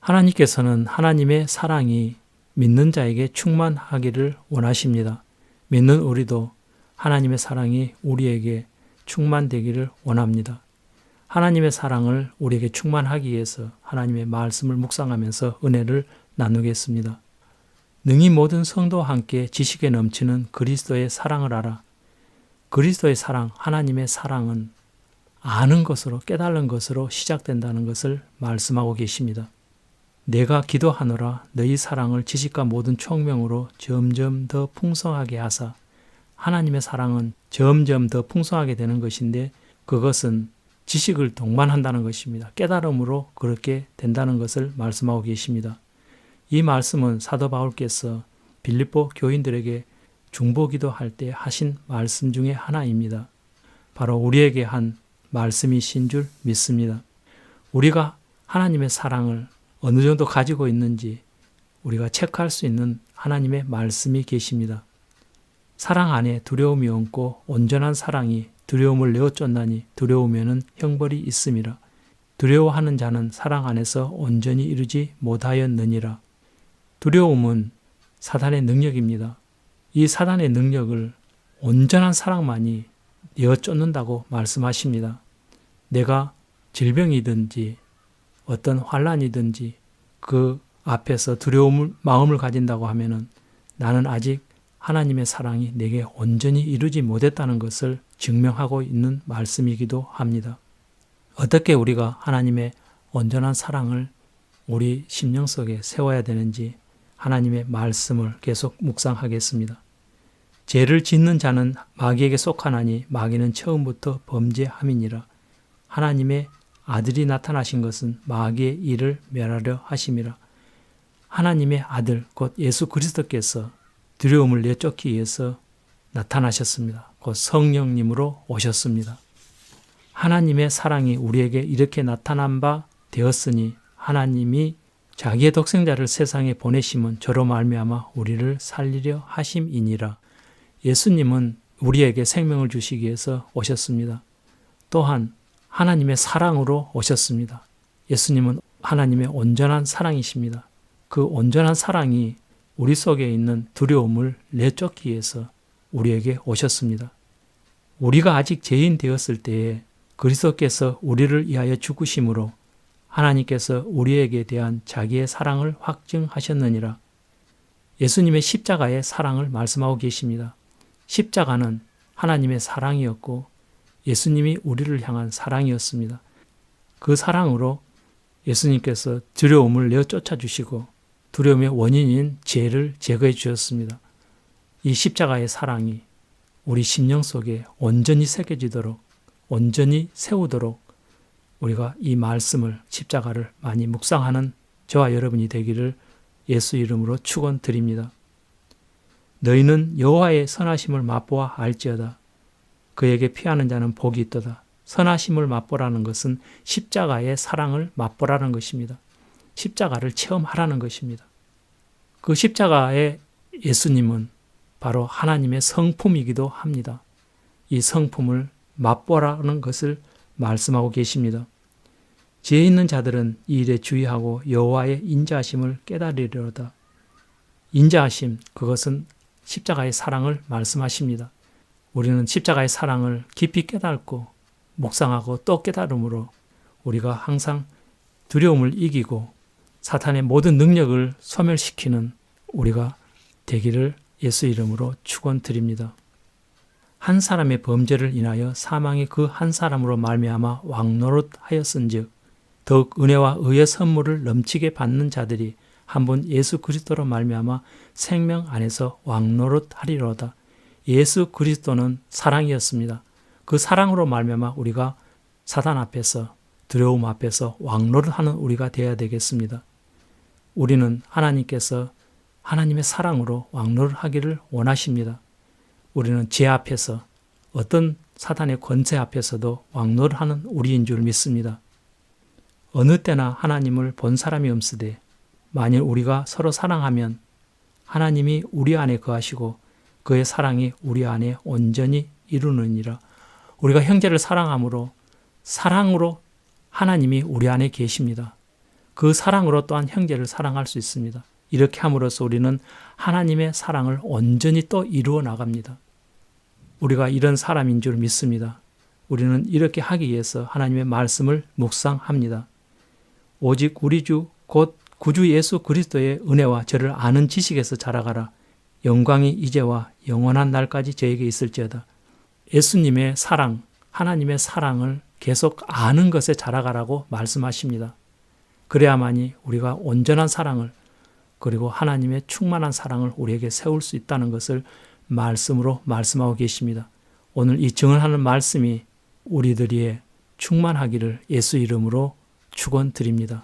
하나님께서는 하나님의 사랑이 믿는 자에게 충만하기를 원하십니다. 믿는 우리도 하나님의 사랑이 우리에게 충만되기를 원합니다. 하나님의 사랑을 우리에게 충만하기 위해서 하나님의 말씀을 묵상하면서 은혜를 나누겠습니다. 능히 모든 성도와 함께 지식에 넘치는 그리스도의 사랑을 알아. 그리스도의 사랑, 하나님의 사랑은 아는 것으로, 깨달은 것으로 시작된다는 것을 말씀하고 계십니다. 내가 기도하노라 너희 사랑을 지식과 모든 총명으로 점점 더 풍성하게 하사. 하나님의 사랑은 점점 더 풍성하게 되는 것인데 그것은 지식을 동반한다는 것입니다. 깨달음으로 그렇게 된다는 것을 말씀하고 계십니다. 이 말씀은 사도 바울께서 빌립보 교인들에게 중보기도할 때 하신 말씀 중에 하나입니다. 바로 우리에게 한 말씀이신 줄 믿습니다. 우리가 하나님의 사랑을 어느 정도 가지고 있는지 우리가 체크할 수 있는 하나님의 말씀이 계십니다. 사랑 안에 두려움이 없고 온전한 사랑이 두려움을 내어 쫓나니 두려우면은 형벌이 있음이라. 두려워하는 자는 사랑 안에서 온전히 이루지 못하였느니라. 두려움은 사단의 능력입니다. 이 사단의 능력을 온전한 사랑만이 내어 쫓는다고 말씀하십니다. 내가 질병이든지 어떤 환난이든지 그 앞에서 마음을 가진다고 하면은 나는 아직 하나님의 사랑이 내게 온전히 이루지 못했다는 것을 증명하고 있는 말씀이기도 합니다. 어떻게 우리가 하나님의 온전한 사랑을 우리 심령 속에 세워야 되는지 하나님의 말씀을 계속 묵상하겠습니다. 죄를 짓는 자는 마귀에게 속하나니 마귀는 처음부터 범죄함이니라. 하나님의 아들이 나타나신 것은 마귀의 일을 멸하려 하심이라. 하나님의 아들 곧 예수 그리스도께서 두려움을 내쫓기 위해서 나타나셨습니다. 곧 성령님으로 오셨습니다. 하나님의 사랑이 우리에게 이렇게 나타난 바 되었으니 하나님이 자기의 독생자를 세상에 보내심은 저로 말미암아 우리를 살리려 하심이니라. 예수님은 우리에게 생명을 주시기 위해서 오셨습니다. 또한 하나님의 사랑으로 오셨습니다. 예수님은 하나님의 온전한 사랑이십니다. 그 온전한 사랑이 우리 속에 있는 두려움을 내쫓기 위해서 우리에게 오셨습니다. 우리가 아직 죄인 되었을 때에 그리스도께서 우리를 위하여 죽으심으로 하나님께서 우리에게 대한 자기의 사랑을 확증하셨느니라. 예수님의 십자가의 사랑을 말씀하고 계십니다. 십자가는 하나님의 사랑이었고 예수님이 우리를 향한 사랑이었습니다. 그 사랑으로 예수님께서 두려움을 내어 쫓아주시고 두려움의 원인인 죄를 제거해 주셨습니다. 이 십자가의 사랑이 우리 심령 속에 온전히 새겨지도록 온전히 세우도록 우리가 이 말씀을 십자가를 많이 묵상하는 저와 여러분이 되기를 예수 이름으로 축원드립니다. 너희는 여호와의 선하심을 맛보아 알지어다. 그에게 피하는 자는 복이 있도다. 선하심을 맛보라는 것은 십자가의 사랑을 맛보라는 것입니다. 십자가를 체험하라는 것입니다. 그 십자가의 예수님은 바로 하나님의 성품이기도 합니다. 이 성품을 맛보라는 것을 말씀하고 계십니다. 지혜 있는 자들은 이 일에 주의하고 여호와의 인자하심을 깨달으리로다. 인자하심, 그것은 십자가의 사랑을 말씀하십니다. 우리는 십자가의 사랑을 깊이 깨닫고 묵상하고 또 깨달음으로 우리가 항상 두려움을 이기고 사탄의 모든 능력을 소멸시키는 우리가 되기를 예수 이름으로 축원드립니다. 한 사람의 범죄를 인하여 사망이 그 한 사람으로 말미암아 왕노릇하였은즉 더욱 은혜와 의의 선물을 넘치게 받는 자들이 한 분 예수 그리스도로 말미암아 생명 안에서 왕노릇하리로다. 예수 그리스도는 사랑이었습니다. 그 사랑으로 말미암아 우리가 사단 앞에서 두려움 앞에서 왕노릇하는 우리가 되어야 되겠습니다. 우리는 하나님께서 하나님의 사랑으로 왕노릇하기를 원하십니다. 우리는 죄 앞에서 어떤 사탄의 권세 앞에서도 왕노릇하는 우리인 줄 믿습니다. 어느 때나 하나님을 본 사람이 없으되 만일 우리가 서로 사랑하면 하나님이 우리 안에 거하시고 그의 사랑이 우리 안에 온전히 이루느니라. 우리가 형제를 사랑함으로 사랑으로 하나님이 우리 안에 계십니다. 그 사랑으로 또한 형제를 사랑할 수 있습니다. 이렇게 함으로써 우리는 하나님의 사랑을 온전히 또 이루어 나갑니다. 우리가 이런 사람인 줄 믿습니다. 우리는 이렇게 하기 위해서 하나님의 말씀을 묵상합니다. 오직 우리 주 곧 구주 예수 그리스도의 은혜와 저를 아는 지식에서 자라가라. 영광이 이제와 영원한 날까지 저에게 있을지어다. 예수님의 사랑, 하나님의 사랑을 계속 아는 것에 자라가라고 말씀하십니다. 그래야만이 우리가 온전한 사랑을 그리고 하나님의 충만한 사랑을 우리에게 세울 수 있다는 것을 말씀으로 말씀하고 계십니다. 오늘 이 증언하는 말씀이 우리들이 충만하기를 예수 이름으로 축원드립니다.